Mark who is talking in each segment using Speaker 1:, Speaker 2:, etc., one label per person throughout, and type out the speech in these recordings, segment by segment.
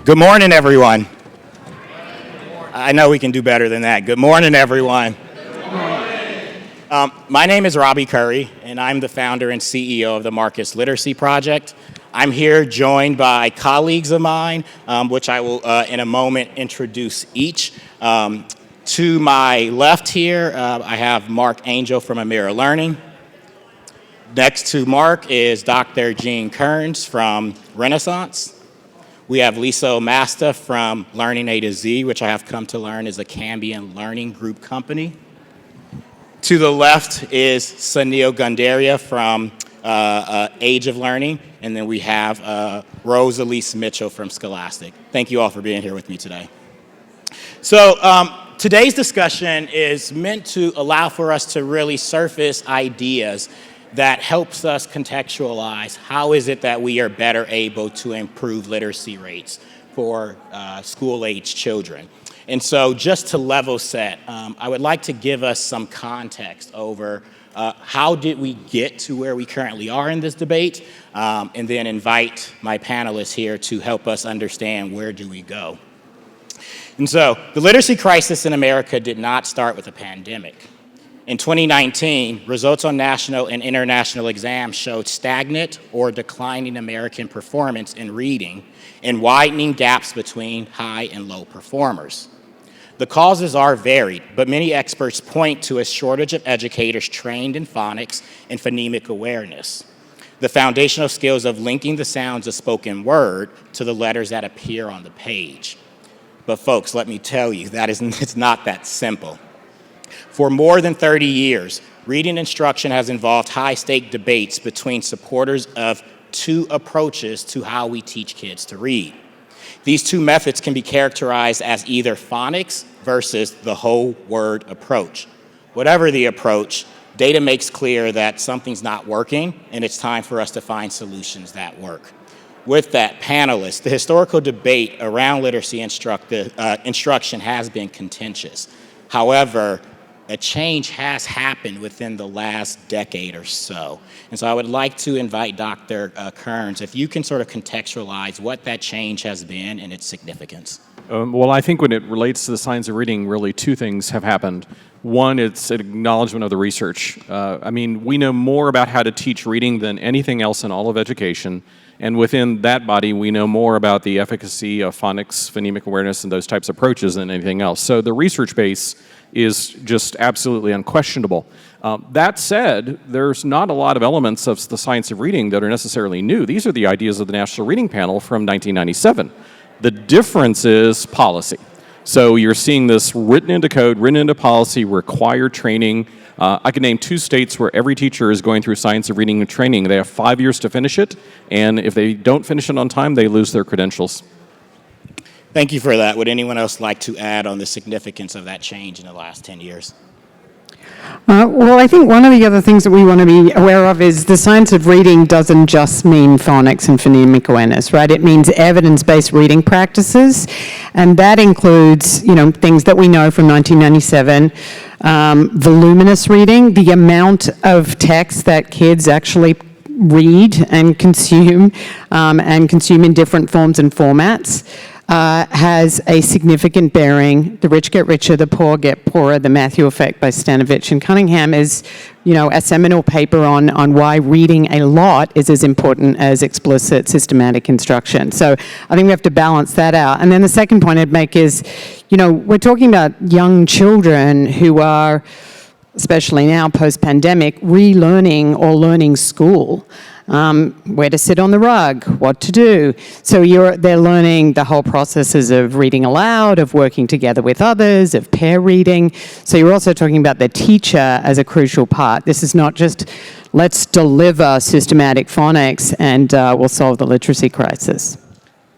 Speaker 1: Good morning, everyone. I know we can do better than that. Good morning, everyone. My name is Robbie Curry, and I'm the founder and CEO of the Marcus Literacy Project. I'm here joined by colleagues of mine, which I will, in a moment, introduce each. To my left here, I have Mark Angel from Amira Learning. Next to Mark is Dr. Jean Kerns from Renaissance. We have Lisa Omasta from Learning A to Z, which I have come to learn is a Cambian Learning Group company. To the left is Sunil Gunderia from Age of Learning, and then we have Rose Elise Mitchell from Scholastic. Thank you all for being here with me today. So today's discussion is meant to allow for us to really surface ideas that helps us contextualize how is it that we are better able to improve literacy rates for school-age children. And so just to level set, I would like to give us some context over how did we get to where we currently are in this debate, and then invite my panelists here to help us understand where do we go. And so the literacy crisis in America did not start with a pandemic. In 2019, results on national and international exams showed stagnant or declining American performance in reading and widening gaps between high and low performers. The causes are varied, but many experts point to a shortage of educators trained in phonics and phonemic awareness, the foundational skills of linking the sounds of spoken word to the letters that appear on the page. But folks, let me tell you, it's not that simple. For more than 30 years, reading instruction has involved high-stake debates between supporters of two approaches to how we teach kids to read. These two methods can be characterized as either phonics versus the whole word approach. Whatever the approach, data makes clear that something's not working, and it's time for us to find solutions that work. With that, panelists, the historical debate around literacy instruction has been contentious. However, a change has happened within the last decade or so. And so I would like to invite Dr. Kerns, if you can sort of contextualize what that change has been and its significance.
Speaker 2: Well, I think when it relates to the science of reading, really two things have happened. One, it's an acknowledgement of the research. We know more about how to teach reading than anything else in all of education. And within that body, we know more about the efficacy of phonics, phonemic awareness, and those types of approaches than anything else. So the research base is just absolutely unquestionable. That said, there's not a lot of elements of the science of reading that are necessarily new. These are the ideas of the National Reading Panel from 1997. The difference is policy. So you're seeing this written into code, written into policy, required training. I can name 2 states where every teacher is going through science of reading and training. They have 5 years to finish it, and if they don't finish it on time, they lose their credentials.
Speaker 1: Thank you for that. Would anyone else like to add on the significance of that change in the last 10 years?
Speaker 3: Well, I think one of the other things that we want to be aware of is the science of reading doesn't just mean phonics and phonemic awareness, right? It means evidence-based reading practices, and that includes, things that we know from 1997, voluminous reading, the amount of text that kids actually read and consume in different forms and formats. Has a significant bearing. The rich get richer, the poor get poorer. The Matthew Effect by Stanovich and Cunningham is, a seminal paper on why reading a lot is as important as explicit systematic instruction. So I think we have to balance that out. And then the second point I'd make is, we're talking about young children who are, especially now post-pandemic, relearning or learning school. Where to sit on the rug, what to do. So they're learning the whole processes of reading aloud, of working together with others, of pair reading. So you're also talking about the teacher as a crucial part. This is not just, let's deliver systematic phonics and we'll solve the literacy crisis.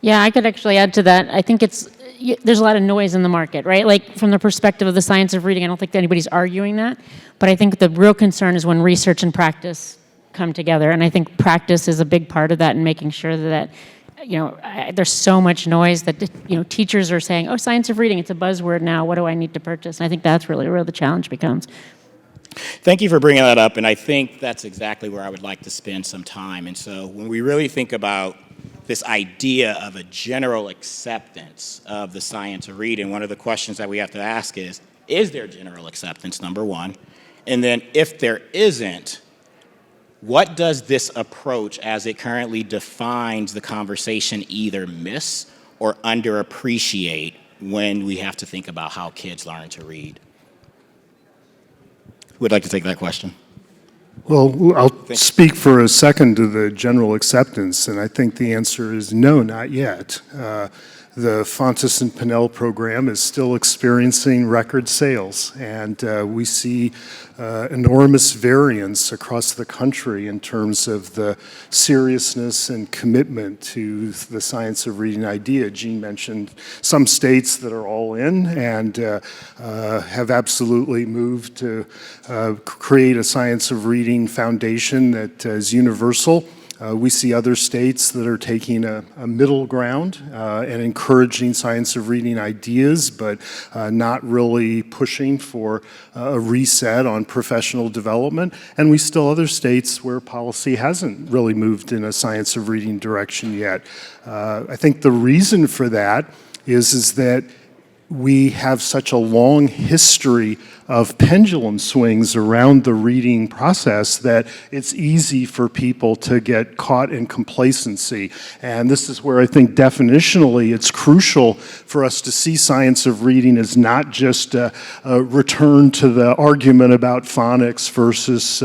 Speaker 4: Yeah, I could actually add to that. I think there's a lot of noise in the market, right? Like from the perspective of the science of reading, I don't think anybody's arguing that. But I think the real concern is when research and practice come together, and I think practice is a big part of that, and making sure that there's so much noise that teachers are saying, oh, science of reading, it's a buzzword now, what do I need to purchase? And I think that's really where the challenge becomes.
Speaker 1: Thank you for bringing that up, and I think that's exactly where I would like to spend some time. And so when we really think about this idea of a general acceptance of the science of reading, one of the questions that we have to ask is there general acceptance, number one? And then if there isn't, what does this approach as it currently defines the conversation either miss or underappreciate when we have to think about how kids learn to read? Who would like to take that question?
Speaker 5: Well, I'll speak for a second to the general acceptance, and I think the answer is no, not yet. The Fontes and Pinnell program is still experiencing record sales, and we see enormous variance across the country in terms of the seriousness and commitment to the science of reading idea. Jean mentioned some states that are all in and have absolutely moved to create a science of reading foundation that is universal. We see other states that are taking a middle ground and encouraging science of reading ideas, but not really pushing for a reset on professional development. And we still other states where policy hasn't really moved in a science of reading direction yet. I think the reason for that is that we have such a long history of pendulum swings around the reading process that it's easy for people to get caught in complacency. And this is where I think definitionally it's crucial for us to see science of reading as not just a return to the argument about phonics versus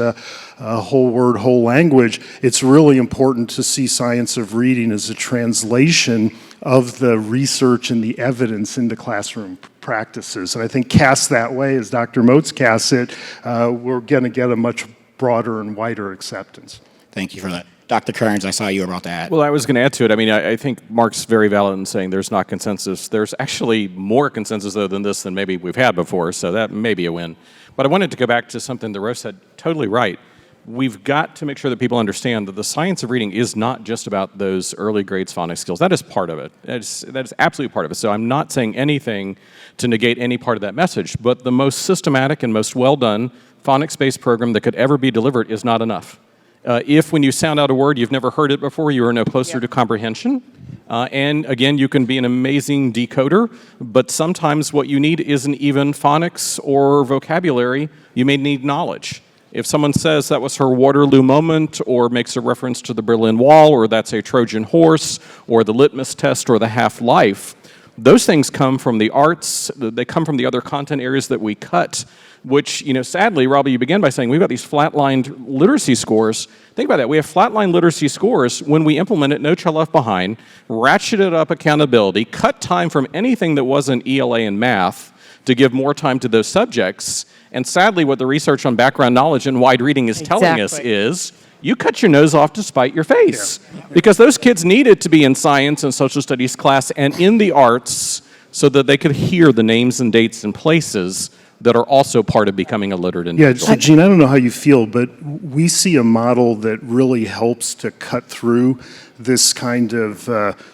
Speaker 5: whole word, whole language. It's really important to see science of reading as a translation of the research and the evidence into classroom practices. And I think cast that way, as Dr. Moats casts it, we're going to get a much broader and wider acceptance.
Speaker 1: Thank you for that. Dr. Kerns, I saw you were about to add.
Speaker 2: Well, I was going to add to it. I mean, I think Mark's very valid in saying there's not consensus. There's actually more consensus, though, than this than maybe we've had before, so that may be a win. But I wanted to go back to something that Rose said, totally right. We've got to make sure that people understand that the science of reading is not just about those early grades phonics skills. That is part of it. That is absolutely part of it. So I'm not saying anything to negate any part of that message, but the most systematic and most well-done phonics-based program that could ever be delivered is not enough. If when you sound out a word, you've never heard it before, you are no closer to comprehension. And again, you can be an amazing decoder, but sometimes what you need isn't even phonics or vocabulary. You may need knowledge. If someone says that was her Waterloo moment, or makes a reference to the Berlin Wall, or that's a Trojan horse, or the litmus test, or the half-life, those things come from the arts, they come from the other content areas that we cut, which, you know, sadly, Robbie, you began by saying we've got these flatlined literacy scores. Think about that. We have flatline literacy scores when we implement it, No Child Left Behind, ratcheted up accountability, cut time from anything that wasn't ELA and math to give more time to those subjects. And sadly, what the research on background knowledge and wide reading is telling us is you cut your nose off to spite your face. Yeah. Because those kids needed to be in science and social studies class and in the arts so that they could hear the names and dates and places that are also part of becoming a literate individual.
Speaker 5: Yeah, so Gene, I don't know how you feel, but we see a model that really helps to cut through this kind of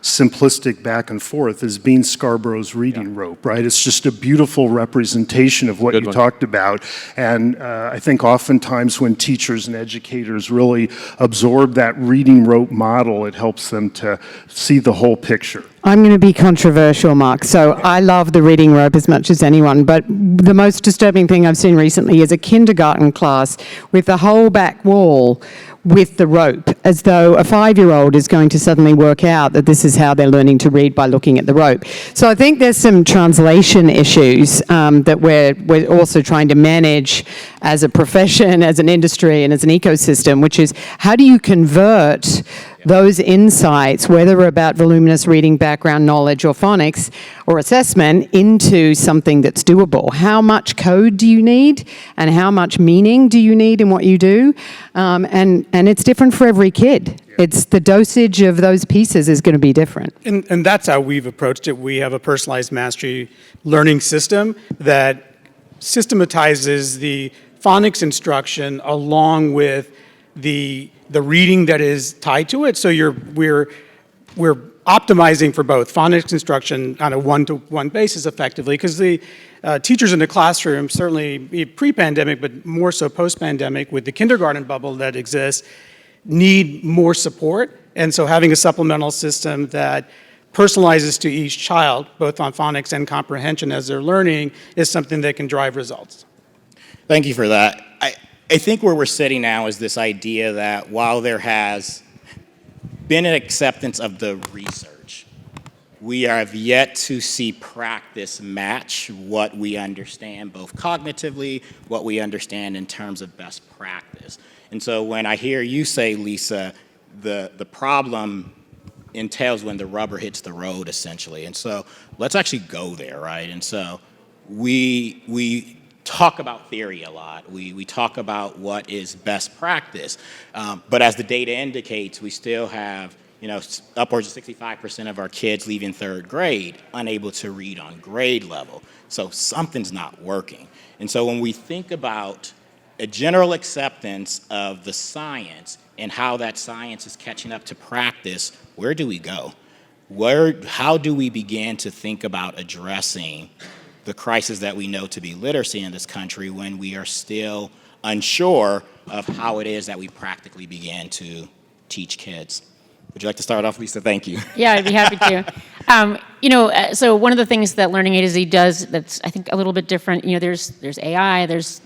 Speaker 5: simplistic back and forth as being Scarborough's reading rope, right? It's just a beautiful representation of what you talked about. And I think oftentimes when teachers and educators really absorb that reading rope model, it helps them to see the whole picture.
Speaker 3: I'm going to be controversial, Mark. So I love the reading rope as much as anyone, but the most disturbing thing I've seen recently is a kindergarten class with the whole back wall with the rope, as though a 5-year-old is going to suddenly work out that this is how they're learning to read, by looking at the rope. So I think there's some translation issues that we're also trying to manage as a profession, as an industry, and as an ecosystem, which is how do you convert those insights, whether about voluminous reading, background knowledge, or phonics, or assessment, into something that's doable? How much code do you need, and how much meaning do you need in what you do? And it's different for every kid. It's the dosage of those pieces is going to be different.
Speaker 6: And that's how we've approached it. We have a personalized mastery learning system that systematizes the phonics instruction along with the reading that is tied to it. So we're optimizing for both phonics instruction on a one-to-one basis effectively, because the teachers in the classroom, certainly pre-pandemic, but more so post-pandemic with the kindergarten bubble that exists, need more support And so having a supplemental system that personalizes to each child, both on phonics and comprehension as they're learning, is something that can drive results.
Speaker 1: Thank you for that. I think where we're sitting now is this idea that while there has been an acceptance of the research, we have yet to see practice match what we understand both cognitively, what we understand in terms of best practice. And so when I hear you say, Lisa, the problem entails when the rubber hits the road, essentially. And so let's actually go there, right? And so we talk about theory a lot. We talk about what is best practice. But as the data indicates, we still have upwards of 65% of our kids leaving third grade unable to read on grade level. So something's not working. And so when we think about a general acceptance of the science and how that science is catching up to practice, where do we go? How do we begin to think about addressing the crisis that we know to be literacy in this country when we are still unsure of how it is that we practically begin to teach kids? Would you like to start off, Lisa? Thank you.
Speaker 4: Yeah, I'd be happy to. So one of the things that Learning A to Z does that's, I think, a little bit different, there's AI, there's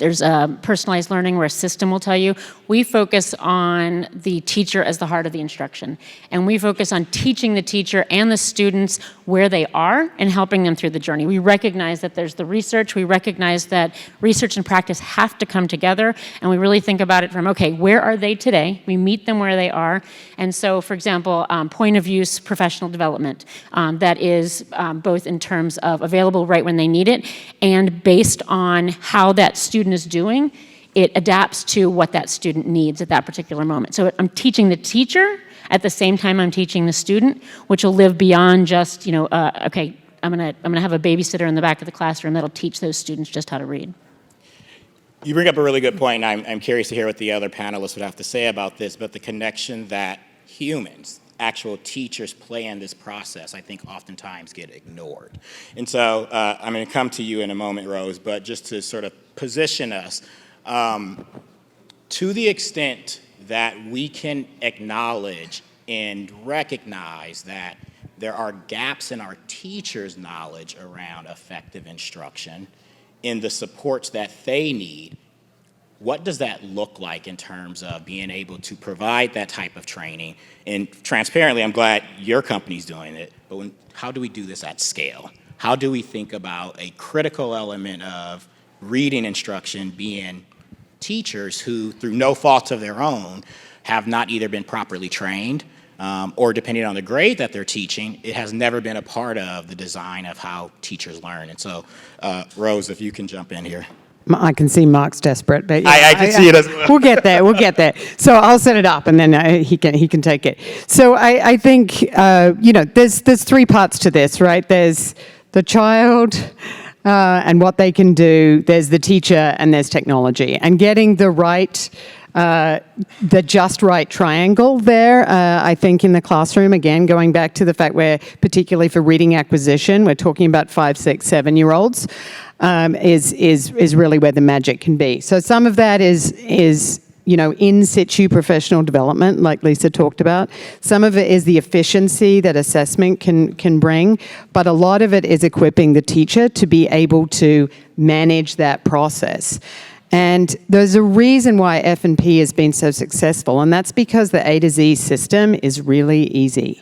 Speaker 4: personalized learning where a system will tell you. We focus on the teacher as the heart of the instruction. And we focus on teaching the teacher and the students where they are and helping them through the journey. We recognize that there's the research. We recognize that research and practice have to come together. And we really think about it from, okay, where are they today? We meet them where they are. And so, for example, point of use professional development that is both in terms of available right when they need it and based on how that student is doing, it adapts to what that student needs at that particular moment. So I'm teaching the teacher at the same time I'm teaching the student, which will live beyond just, okay, I'm gonna have a babysitter in the back of the classroom that'll teach those students just how to read.
Speaker 1: You bring up a really good point, and I'm curious to hear what the other panelists would have to say about this, but the connection that humans, actual teachers, play in this process, I think oftentimes get ignored. And so I'm going to come to you in a moment, Rose, but just to sort of position us, to the extent that we can acknowledge and recognize that there are gaps in our teachers' knowledge around effective instruction, in the supports that they need, what does that look like in terms of being able to provide that type of training? And transparently, I'm glad your company's doing it, but how do we do this at scale? How do we think about a critical element of reading instruction being teachers who, through no fault of their own, have not either been properly trained or, depending on the grade that they're teaching, it has never been a part of the design of how teachers learn. And so, Rose, if you can jump in here.
Speaker 3: I can see Mark's desperate, but yeah,
Speaker 1: I can see it as well.
Speaker 3: We'll get there. So I'll set it up, and then he can take it. So I think there's three parts to this, right? There's the child and what they can do. There's the teacher, and there's technology, and getting the just right triangle there, I think, in the classroom, again, going back to the fact where, particularly for reading acquisition, we're talking about 5, 6, 7-year-olds, is really where the magic can be. So some of that is in situ professional development, like Lisa talked about. Some of it is the efficiency that assessment can bring, but a lot of it is equipping the teacher to be able to manage that process. And there's a reason why F&P has been so successful, and that's because the A to Z system is really easy.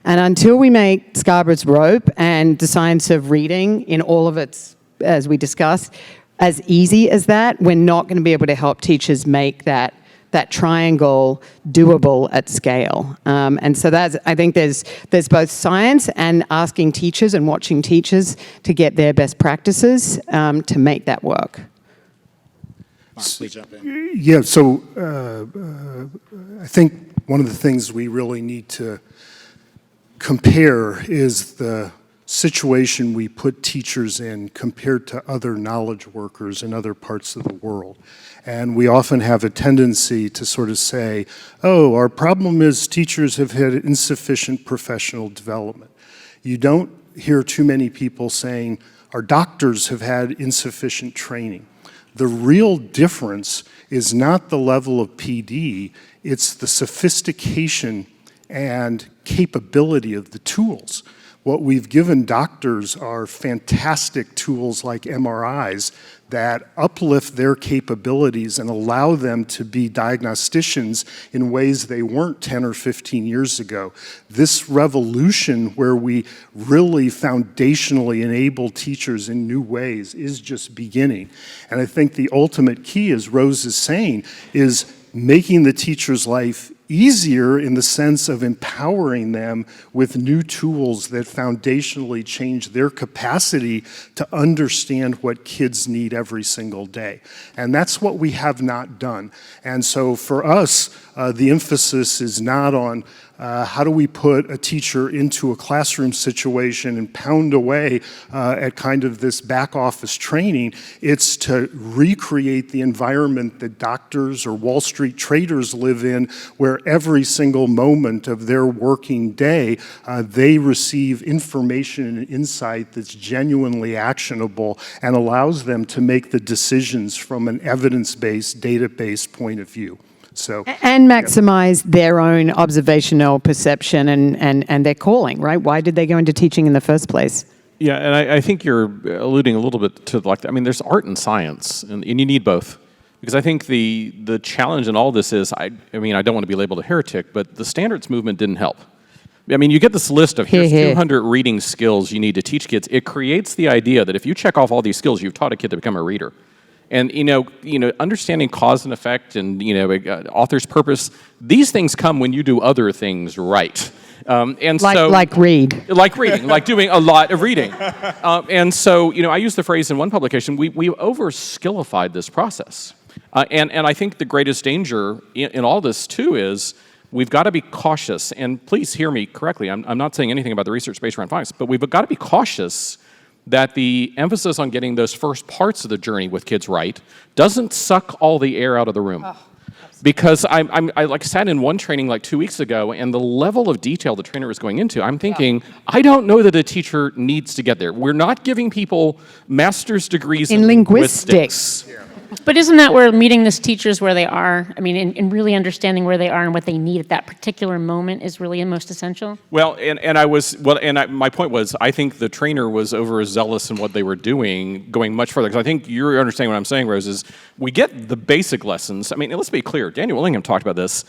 Speaker 3: And until we make Scarborough's rope and the science of reading in all of its, as we discussed, as easy as that, we're not going to be able to help teachers make that triangle doable at scale. And so I think there's both science and asking teachers and watching teachers to get their best practices to make that work.
Speaker 1: Mark, please jump in.
Speaker 5: Yeah, so I think one of the things we really need to compare is the situation we put teachers in compared to other knowledge workers in other parts of the world. And we often have a tendency to sort of say, oh, our problem is teachers have had insufficient professional development. You don't hear too many people saying, our doctors have had insufficient training. The real difference is not the level of PD, it's the sophistication and capability of the tools. What we've given doctors are fantastic tools like MRIs that uplift their capabilities and allow them to be diagnosticians in ways they weren't 10 or 15 years ago. This revolution where we really foundationally enable teachers in new ways is just beginning. And I think the ultimate key, as Rose is saying, is making the teacher's life easier in the sense of empowering them with new tools that foundationally change their capacity to understand what kids need every single day. And that's what we have not done. And so for us, the emphasis is not on how do we put a teacher into a classroom situation and pound away at kind of this back office training. It's to recreate the environment that doctors or Wall Street traders live in, where every single moment of their working day, they receive information and insight that's genuinely actionable and allows them to make the decisions from an evidence-based, data-based point of view. So,
Speaker 3: and maximize their own observational perception and their calling, right? Why did they go into teaching in the first place?
Speaker 2: Yeah, and I think you're alluding a little bit to, like, I mean, there's art and science, and you need both. Because I think the challenge in all this is, I mean, I don't want to be labeled a heretic, but the standards movement didn't help. I mean, you get this list of here's 200 reading skills you need to teach kids. It creates the idea that if you check off all these skills, you've taught a kid to become a reader. And understanding cause and effect and author's purpose, these things come when you do other things right.
Speaker 3: Like reading,
Speaker 2: like doing a lot of reading. And so I use the phrase in one publication, we over-skillified this process. And I think the greatest danger in all this too is we've got to be cautious. And please hear me correctly. I'm not saying anything about the research based around phonics, but we've got to be cautious that the emphasis on getting those first parts of the journey with kids right doesn't suck all the air out of the room. Because I sat in one training like 2 weeks ago, and the level of detail the trainer was going into, I'm thinking, I don't know that a teacher needs to get there. We're not giving people master's degrees in linguistics.
Speaker 4: But isn't that where meeting these teachers where they are, I mean, and really understanding where they are and what they need at that particular moment is really most essential?
Speaker 2: Well, my point was, I think the trainer was overzealous in what they were doing, going much further. Because I think you're understanding what I'm saying, Rose, is we get the basic lessons. I mean, let's be clear. Daniel Willingham talked about this.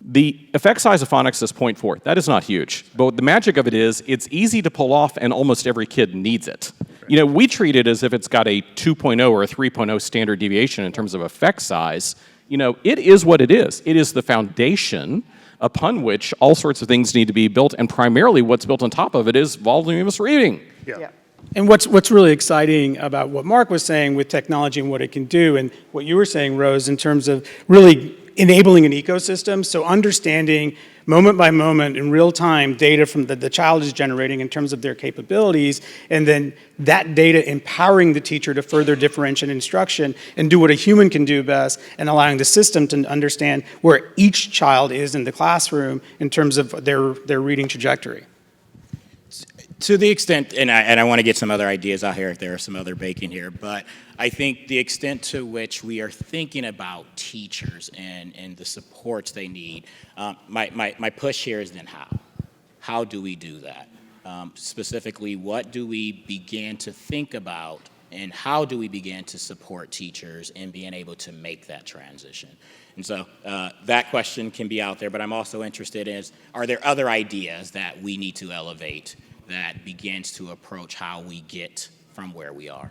Speaker 2: The effect size of phonics is 0.4. That is not huge. But the magic of it is it's easy to pull off, and almost every kid needs it. We treat it as if it's got a 2.0 or a 3.0 standard deviation in terms of effect size. It is what it is. It is the foundation upon which all sorts of things need to be built, and primarily what's built on top of it is voluminous reading.
Speaker 6: Yeah. And what's really exciting about what Mark was saying with technology and what it can do, and what you were saying, Rose, in terms of really enabling an ecosystem, so understanding moment by moment in real time data from the child is generating in terms of their capabilities, and then that data empowering the teacher to further differentiate instruction and do what a human can do best, and allowing the system to understand where each child is in the classroom in terms of their reading trajectory.
Speaker 1: To the extent, and I want to get some other ideas out here if there are some other baking here, but I think the extent to which we are thinking about teachers and the supports they need, my push here is then how. How do we do that? Specifically, what do we begin to think about and how do we begin to support teachers in being able to make that transition? And so that question can be out there, but I'm also interested in, are there other ideas that we need to elevate that begins to approach how we get from where we are?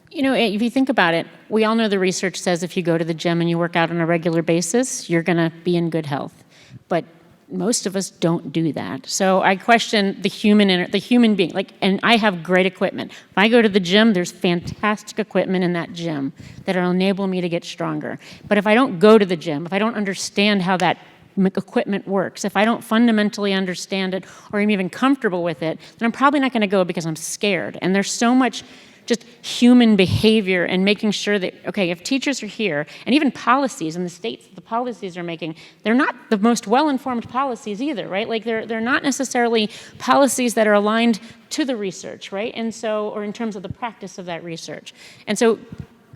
Speaker 4: If you think about it, we all know the research says if you go to the gym and you work out on a regular basis, you're going to be in good health. But most of us don't do that. So I question the human being. And I have great equipment. If I go to the gym, there's fantastic equipment in that gym that will enable me to get stronger. But if I don't go to the gym, if I don't understand how that equipment works, if I don't fundamentally understand it or am even comfortable with it, then I'm probably not going to go because I'm scared. And there's so much just human behavior and making sure that, okay, if teachers are here, and even policies in the states that the policies are making, they're not the most well-informed policies either, right? They're not necessarily policies that are aligned to the research, right? And so, or in terms of the practice of that research. And so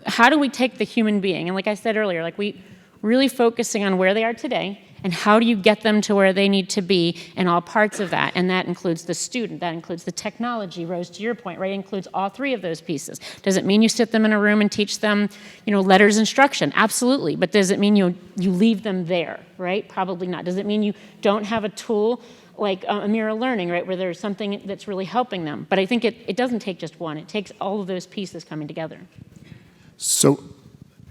Speaker 4: how do we take the human being? And like I said earlier, we really focusing on where they are today And how do you get them to where they need to be in all parts of that? And that includes the student, that includes the technology, Rose, to your point, right? It includes all three of those pieces. Does it mean you sit them in a room and teach them, letters instruction? Absolutely. But does it mean you leave them there, right? Probably not. Does it mean you don't have a tool like Amira Learning, right, where there's something that's really helping them? But I think it doesn't take just one. It takes all of those pieces coming together.
Speaker 5: So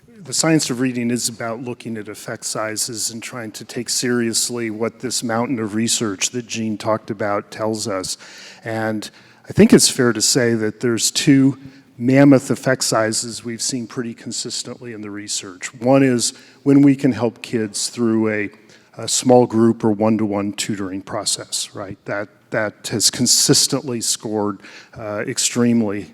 Speaker 5: the science of reading is about looking at effect sizes and trying to take seriously what this mountain of research that Jean talked about tells us. And I think it's fair to say that there's two mammoth effect sizes we've seen pretty consistently in the research. One is when we can help kids through a small group or one-to-one tutoring process, right? That has consistently scored extremely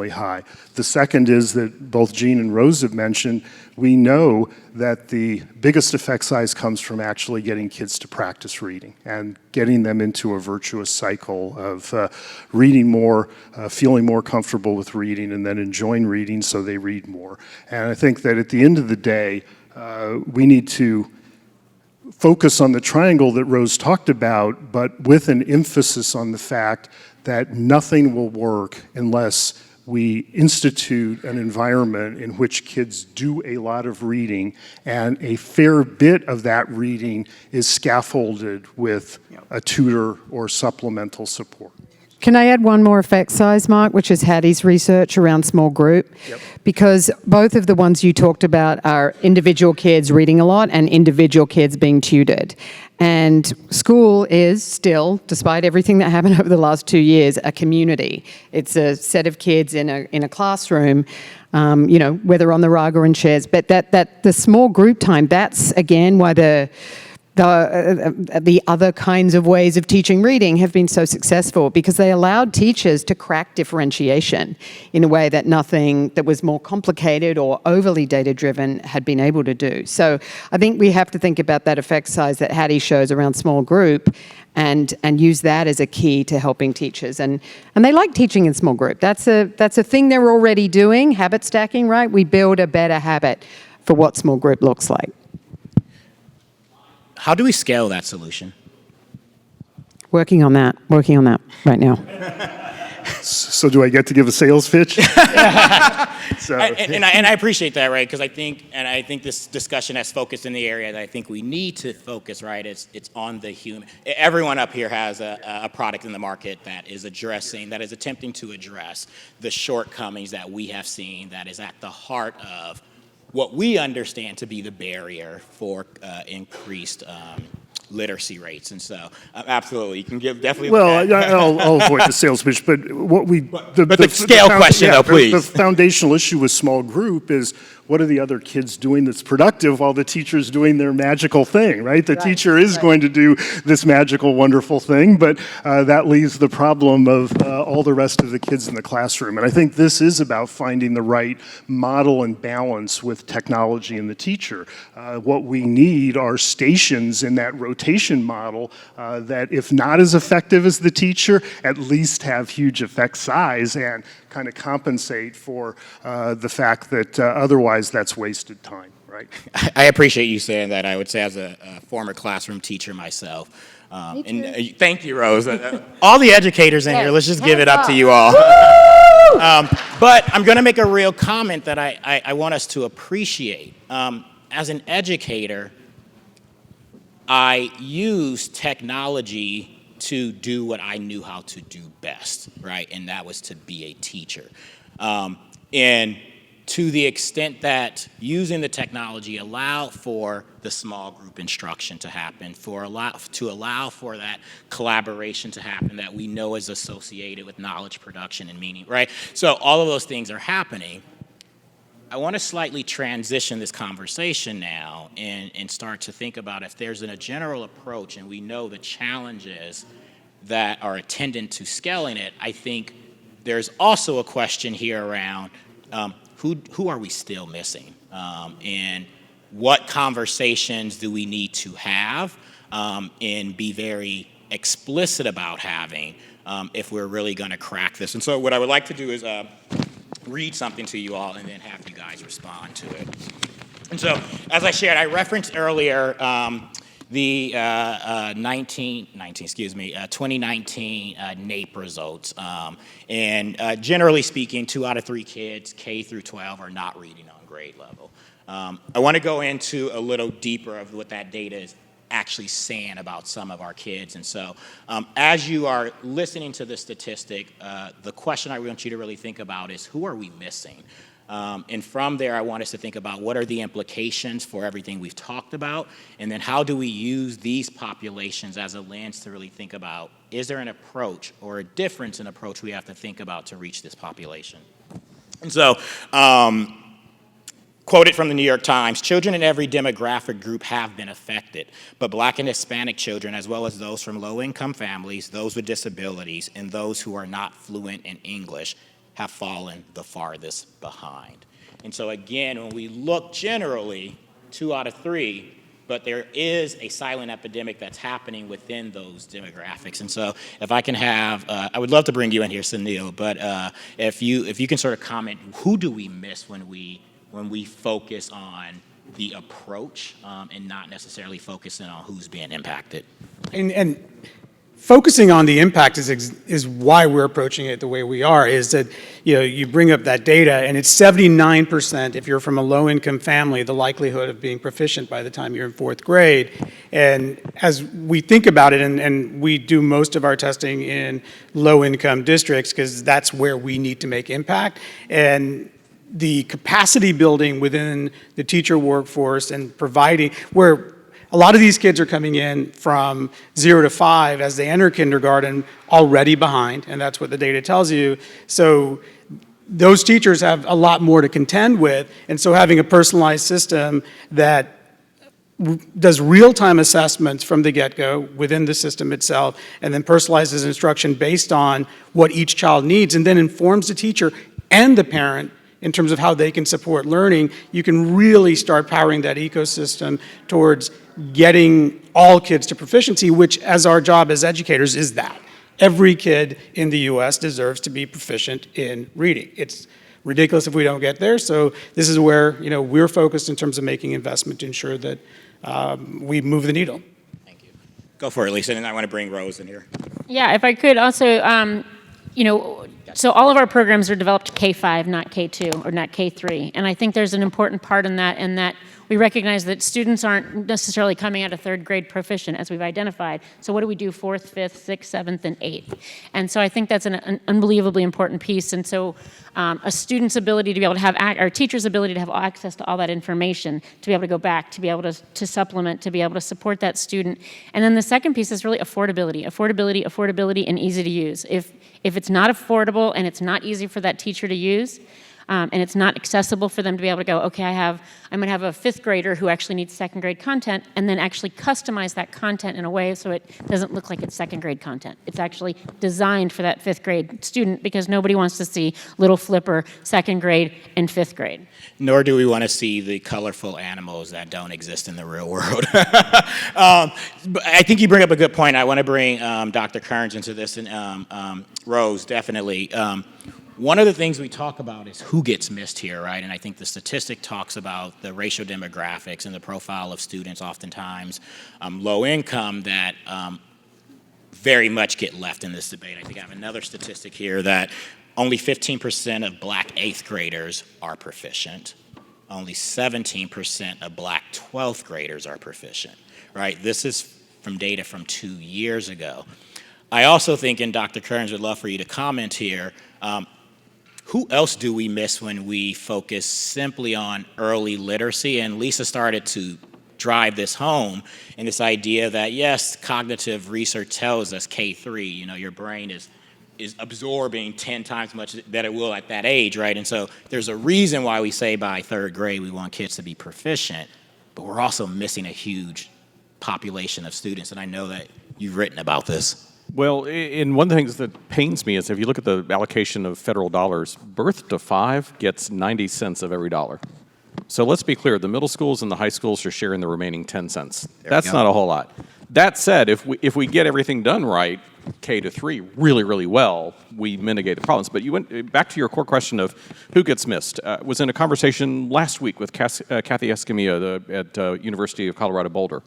Speaker 5: high. The second is that both Jean and Rose have mentioned, we know that the biggest effect size comes from actually getting kids to practice reading and getting them into a virtuous cycle of reading more, feeling more comfortable with reading, and then enjoying reading so they read more. And I think that at the end of the day, we need to focus on the triangle that Rose talked about, but with an emphasis on the fact that nothing will work unless we institute an environment in which kids do a lot of reading, and a fair bit of that reading is scaffolded with a tutor or supplemental support.
Speaker 3: Can I add one more effect size, Mark, which is Hattie's research around small group?
Speaker 5: Yep.
Speaker 3: Because both of the ones you talked about are individual kids reading a lot and individual kids being tutored. And school is still, despite everything that happened over the last 2 years, a community. It's a set of kids in a classroom, whether on the rug or in chairs. But that the small group time, that's again why the other kinds of ways of teaching reading have been so successful, because they allowed teachers to crack differentiation in a way that nothing that was more complicated or overly data-driven had been able to do. So I think we have to think about that effect size that Hattie shows around small group and use that as a key to helping teachers. And they like teaching in small group. That's a thing they're already doing, habit stacking, right? We build a better habit for what small group looks like.
Speaker 1: How do we scale that solution?
Speaker 3: Working on that right now.
Speaker 5: So do I get to give a sales pitch?
Speaker 1: And I appreciate that, right? Because I think this discussion has focused in the area that I think we need to focus, right? It's on the human. Everyone up here has a product in the market that is attempting to address the shortcomings that we have seen, that is at the heart of what we understand to be the barrier for increased literacy rates. And so, absolutely, you can give definitely.
Speaker 5: Well, I'll avoid the sales pitch, but what we
Speaker 1: the scale question, though, please.
Speaker 5: The foundational issue with small group is, what are the other kids doing that's productive while the teacher's doing their magical thing, right? The teacher is going to do this magical, wonderful thing, but that leaves the problem of all the rest of the kids in the classroom. And I think this is about finding the right model and balance with technology and the teacher. What we need are stations in that rotation model that, if not as effective as the teacher, at least have huge effect size and kind of compensate for the fact that otherwise that's wasted time, right?
Speaker 1: I appreciate you saying that. I would say, as a former classroom teacher myself. And thank you, Rose. All the educators in here, let's just give it up to you all. But I'm going to make a real comment that I want us to appreciate. As an educator, I use technology to do what I knew how to do best, right? And that was to be a teacher. And to the extent that using the technology allow for the small group instruction to happen, to allow for that collaboration to happen that we know is associated with knowledge production and meaning, right? So all of those things are happening. I want to slightly transition this conversation now and start to think about, if there's a general approach and we know the challenges that are attendant to scaling it, I think there's also a question here around who are we still missing? And what conversations do we need to have and be very explicit about having if we're really going to crack this? And so what I would like to do is read something to you all and then have you guys respond to it. And so, as I shared, I referenced earlier the 2019 NAEP results. And generally speaking, 2 out of 3 kids, K through 12, are not reading on grade level. I want to go into a little deeper of what that data is actually saying about some of our kids. And so as you are listening to the statistic, the question I want you to really think about is, who are we missing? And from there, I want us to think about what are the implications for everything we've talked about, and then how do we use these populations as a lens to really think about, is there an approach or a difference in approach we have to think about to reach this population? And so, quoted from the New York Times, children in every demographic group have been affected, but Black and Hispanic children, as well as those from low-income families, those with disabilities, and those who are not fluent in English, have fallen the farthest behind. And so again, when we look generally, 2 out of 3, but there is a silent epidemic that's happening within those demographics. And so if I can have, I would love to bring you in here, Sunil, but if you can sort of comment, who do we miss when we focus on the approach and not necessarily focusing on who's being impacted?
Speaker 6: And focusing on the impact is why we're approaching it the way we are, is that, you bring up that data, and it's 79% if you're from a low-income family, the likelihood of being proficient by the time you're in 4th grade. And as we think about it, and we do most of our testing in low-income districts because that's where we need to make impact, and the capacity building within the teacher workforce and providing, where a lot of these kids are coming in from 0 to 5 as they enter kindergarten already behind, and that's what the data tells you. So those teachers have a lot more to contend with, and so having a personalized system that does real-time assessments from the get-go within the system itself, and then personalizes instruction based on what each child needs, and then informs the teacher and the parent in terms of how they can support learning, you can really start powering that ecosystem towards getting all kids to proficiency, which, as our job as educators, is that. Every kid in the US deserves to be proficient in reading. It's ridiculous if we don't get there, so this is where we're focused in terms of making investment to ensure that we move the needle.
Speaker 1: Thank you. Go for it, Lisa, and I want to bring Rose in here.
Speaker 4: Yeah, if I could also, so all of our programs are developed K-5, not K-2, or not K-3. And I think there's an important part in that we recognize that students aren't necessarily coming out of 3rd grade proficient, as we've identified. So what do we do 4th, 5th, 6th, 7th, and 8th? And so I think that's an unbelievably important piece. And so a student's ability to be able to have, our teacher's ability to have access to all that information, to be able to go back, to be able to supplement, to be able to support that student. And then the second piece is really affordability, and easy to use. If it's not affordable and it's not easy for that teacher to use, and it's not accessible for them to be able to go, okay, I'm going to have a 5th grader who actually needs 2nd grade content, and then actually customize that content in a way so it doesn't look like it's 2nd grade content. It's actually designed for that 5th grade student, because nobody wants to see Little Flipper 2nd grade and 5th grade.
Speaker 1: Nor do we want to see the colorful animals that don't exist in the real world. But I think you bring up a good point. I want to bring Dr. Kerns into this, and Rose, definitely. One of the things we talk about is who gets missed here, right? And I think the statistic talks about the racial demographics and the profile of students, oftentimes low income, that very much get left in this debate. I think I have another statistic here that only 15% of Black 8th graders are proficient. Only 17% of Black 12th graders are proficient, right? This is from data from 2 years ago. I also think, and Dr. Kerns would love for you to comment here, who else do we miss when we focus simply on early literacy? And Lisa started to drive this home, and this idea that, yes, cognitive research tells us K3, your brain is absorbing 10 times much that it will at that age, right? And so there's a reason why we say by 3rd grade we want kids to be proficient, but we're also missing a huge population of students, and I know that you've written about this.
Speaker 2: Well, and one of the things that pains me is if you look at the allocation of federal dollars, birth to 5 gets 90 cents of every dollar. So let's be clear, the middle schools and the high schools are sharing the remaining 10 cents. That's not a whole lot. That said, if we get everything done right, K to 3 really, really well, we mitigate the problems. But you went back to your core question of who gets missed. Was in a conversation last week with Kathy Escamilla at University of Colorado Boulder.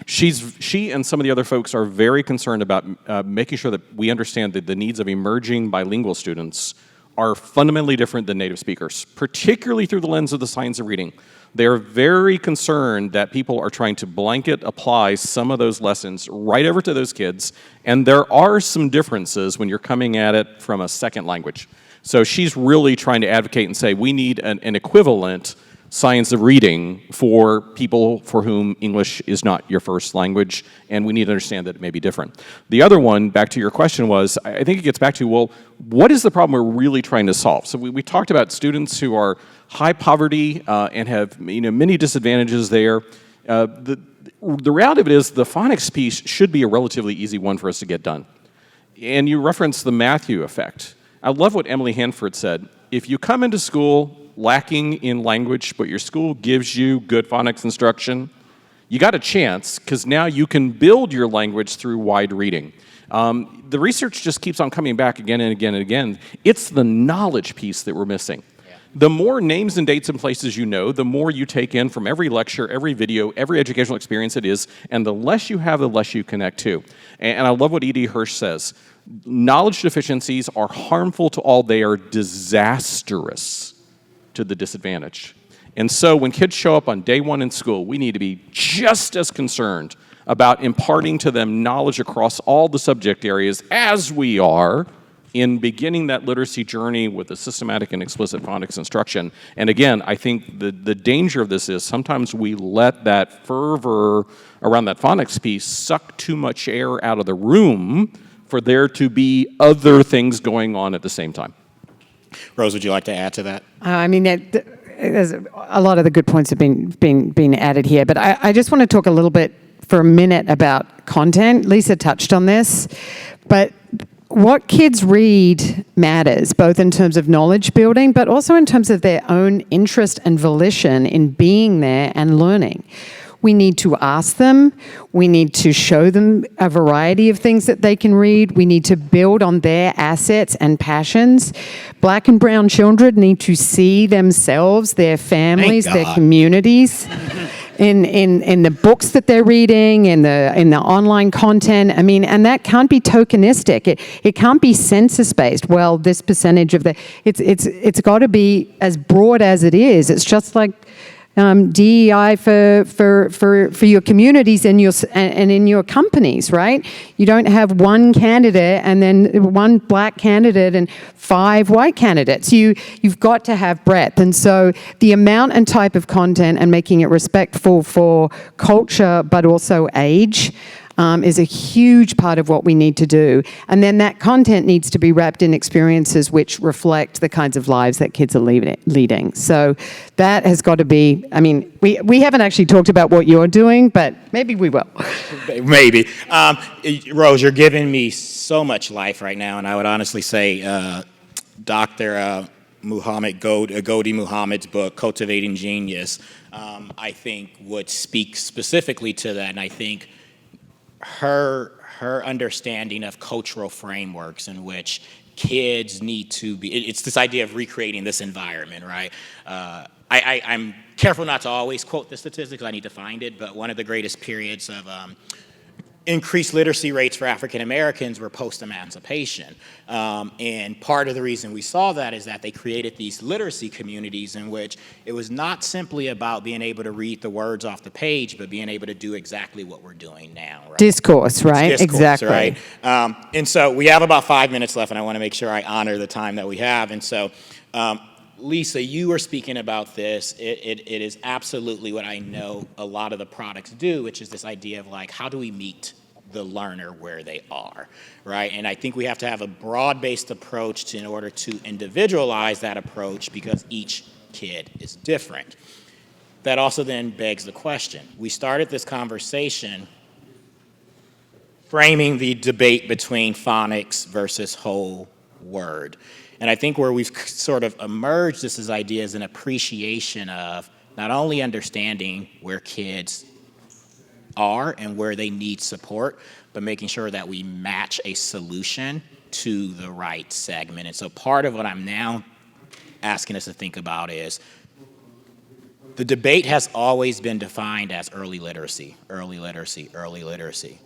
Speaker 2: She and some of the other folks are very concerned about making sure that we understand that the needs of emerging bilingual students are fundamentally different than native speakers, particularly through the lens of the science of reading. They're very concerned that people are trying to blanket apply some of those lessons right over to those kids, and there are some differences when you're coming at it from a second language. So she's really trying to advocate and say we need an equivalent science of reading for people for whom English is not your first language, and we need to understand that it may be different. The other one, back to your question, was I think it gets back to, well, what is the problem we're really trying to solve? So we talked about students who are high poverty and have many disadvantages there. The reality of it is the phonics piece should be a relatively easy one for us to get done. And you referenced the Matthew effect. I love what Emily Hanford said. If you come into school lacking in language, but your school gives you good phonics instruction, you got a chance, because now you can build your language through wide reading. The research just keeps on coming back again and again and again. It's the knowledge piece that we're missing. The more names and dates and places you know, the more you take in from every lecture, every video, every educational experience it is, and the less you have, the less you connect to. And I love what E.D. Hirsch says. Knowledge deficiencies are harmful to all. They are disastrous to the disadvantaged. And so when kids show up on day one in school, we need to be just as concerned about imparting to them knowledge across all the subject areas as we are in beginning that literacy journey with a systematic and explicit phonics instruction. And again, I think the danger of this is sometimes we let that fervor around that phonics piece suck too much air out of the room for there to be other things going on at the same time.
Speaker 1: Rose, would you like to add to that?
Speaker 3: I mean, there's a lot of the good points have been added here, but I just want to talk a little bit for a minute about content. Lisa touched on this, but what kids read matters, both in terms of knowledge building, but also in terms of their own interest and volition in being there and learning. We need to ask them. We need to show them a variety of things that they can read. We need to build on their assets and passions. Black and brown children need to see themselves, their families, their communities in the books that they're reading, in the online content. I mean, and that can't be tokenistic. It can't be census-based. Well, this percentage of it's got to be as broad as it is. It's just like DEI for your communities and in your companies, right? You don't have one candidate and then one black candidate and 5 white candidates. You've got to have breadth. And so the amount and type of content and making it respectful for culture but also age is a huge part of what we need to do. And then that content needs to be wrapped in experiences which reflect the kinds of lives that kids are leading. So that has got to be, I mean, we haven't actually talked about what you're doing, but maybe we will.
Speaker 1: Maybe. Rose, you're giving me so much life right now, and I would honestly say Dr. Ghodie Muhammad's book, Cultivating Genius, I think would speak specifically to that, and I think her understanding of cultural frameworks in which kids need to be, it's this idea of recreating this environment, right? I'm careful not to always quote the statistics, I need to find it, but one of the greatest periods of increased literacy rates for African Americans were post-emancipation. And part of the reason we saw that is that they created these literacy communities in which it was not simply about being able to read the words off the page, but being able to do exactly what we're doing now. Right?
Speaker 3: Discourse, right?
Speaker 1: Discourse,
Speaker 3: exactly.
Speaker 1: Right? And so we have about 5 minutes left, and I want to make sure I honor the time that we have. And so, Lisa, you were speaking about this. It is absolutely what I know a lot of the products do, which is this idea of like, how do we meet the learner where they are, right? And I think we have to have a broad-based approach in order to individualize that approach because each kid is different. That also then begs the question. We started this conversation framing the debate between phonics versus whole word. And I think where we've sort of emerged this idea is an appreciation of not only understanding where kids are and where they need support, but making sure that we match a solution to the right segment. And so part of what I'm now asking us to think about is the debate has always been defined as early literacy, early literacy, early literacy.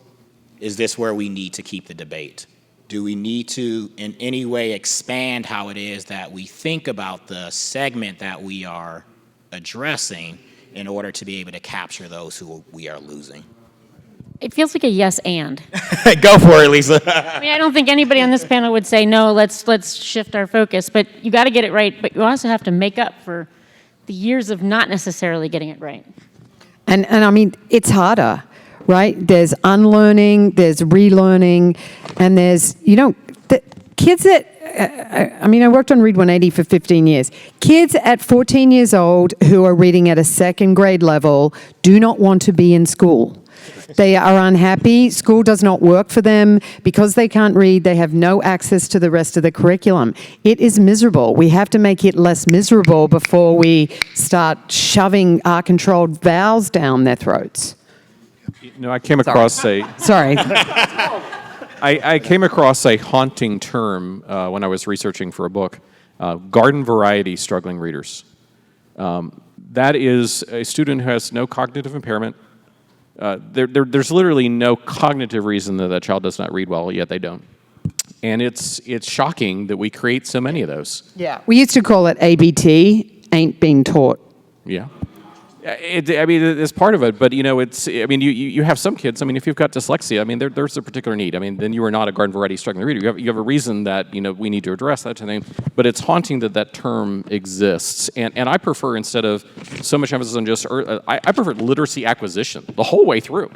Speaker 1: Is this where we need to keep the debate? Do we need to in any way expand how it is that we think about the segment that we are addressing in order to be able to capture those who we are losing?
Speaker 4: It feels like a yes and.
Speaker 1: Go for it, Lisa.
Speaker 4: I mean, I don't think anybody on this panel would say, no, let's shift our focus. But you got to get it right. But you also have to make up for the years of not necessarily getting it right.
Speaker 3: And I mean, it's harder, right? There's unlearning, there's relearning, and there's, the kids that, I worked on Read 180 for 15 years. Kids at 14 years old who are reading at a second grade level do not want to be in school. They are unhappy. School does not work for them. Because they can't read, they have no access to the rest of the curriculum. It is miserable. We have to make it less miserable before we start shoving our controlled vowels down their throats.
Speaker 2: I came across
Speaker 3: Sorry.
Speaker 2: I came across a haunting term when I was researching for a book, garden variety struggling readers. That is a student who has no cognitive impairment. There's literally no cognitive reason that child does not read well, yet they don't. And it's shocking that we create so many of those.
Speaker 3: Yeah. We used to call it ABT, ain't being taught.
Speaker 2: Yeah. It's part of it, but you have some kids. If you've got dyslexia, there's a particular need. Then you are not a garden variety struggling reader. You have a reason that we need to address that kind of thing. But it's haunting that term exists, and I prefer, instead of so much emphasis on just, I prefer literacy acquisition the whole way through.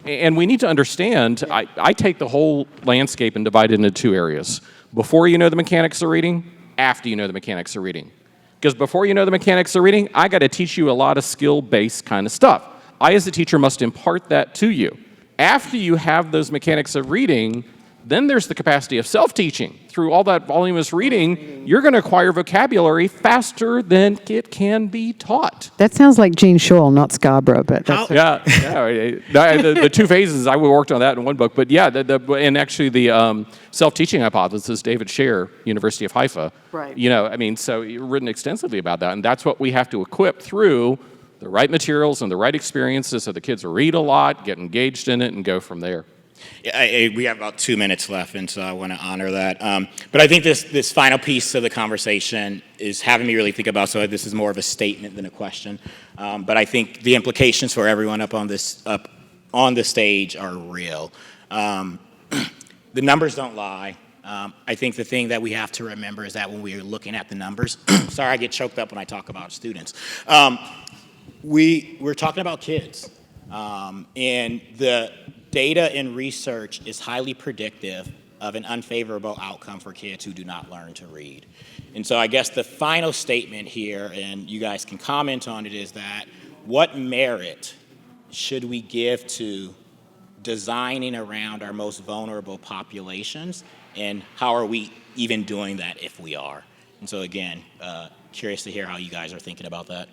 Speaker 2: And we need to understand. I take the whole landscape and divide it into two areas: before you know the mechanics of reading, after you know the mechanics of reading. Because before you know the mechanics of reading, I got to teach you a lot of skill-based kind of stuff. I, as a teacher, must impart that to you. After you have those mechanics of reading, then there's the capacity of self-teaching. Through all that voluminous reading, you're going to acquire vocabulary faster than it can be taught.
Speaker 3: That sounds like Gene Shaw, not Scarborough, but that's
Speaker 2: The two phases, I worked on that in one book. But yeah, and actually the self-teaching hypothesis, David Scher, University of Haifa.
Speaker 3: Right.
Speaker 2: So you've written extensively about that. And that's what we have to equip through the right materials and the right experiences so the kids read a lot, get engaged in it, and go from there.
Speaker 1: Yeah, we have about 2 minutes left, and so I want to honor that. But I think this final piece of the conversation is having me really think about, so this is more of a statement than a question, but I think the implications for everyone up on the stage are real. The numbers don't lie. I think the thing that we have to remember is that when we are looking at the numbers, sorry, I get choked up when I talk about students. We're talking about kids, and the data and research is highly predictive of an unfavorable outcome for kids who do not learn to read. And so I guess the final statement here, and you guys can comment on it, is that what merit should we give to designing around our most vulnerable populations, and how are we even doing that if we are? And so again, curious to hear how you guys are thinking about that.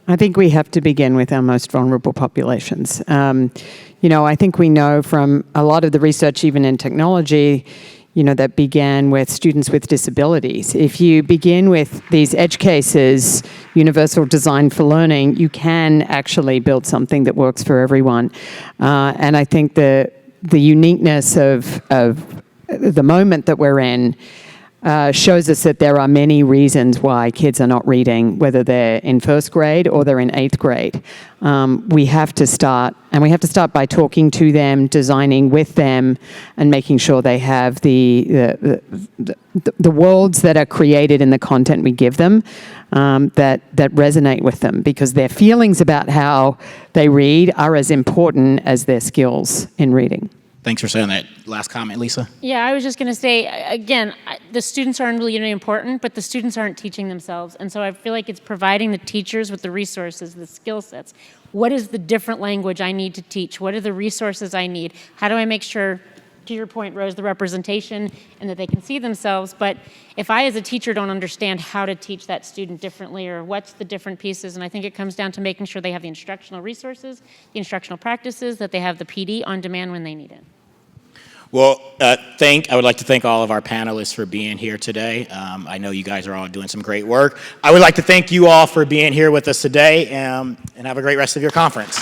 Speaker 3: I think we have to begin with our most vulnerable populations. I think we know from a lot of the research, even in technology, that began with students with disabilities. If you begin with these edge cases, universal design for learning, you can actually build something that works for everyone. And I think the uniqueness of the moment that we're in shows us that there are many reasons why kids are not reading, whether they're in first grade or they're in 8th grade. We have to start by talking to them, designing with them, and making sure they have the worlds that are created in the content we give them that resonate with them, because their feelings about how they read are as important as their skills in reading.
Speaker 1: Thanks for saying that. Last comment, Lisa?
Speaker 4: Yeah, I was just going to say, again, the students aren't really important, but the students aren't teaching themselves. And so I feel like it's providing the teachers with the resources, the skill sets. What is the different language I need to teach? What are the resources I need? How do I make sure to your point, Rose, the representation and that they can see themselves. But if I, as a teacher, don't understand how to teach that student differently or what's the different pieces, and I think it comes down to making sure they have the instructional resources, the instructional practices, that they have the PD on demand when they need it.
Speaker 1: Well, I would like to thank all of our panelists for being here today. I know you guys are all doing some great work. I would like to thank you all for being here with us today, and have a great rest of your conference.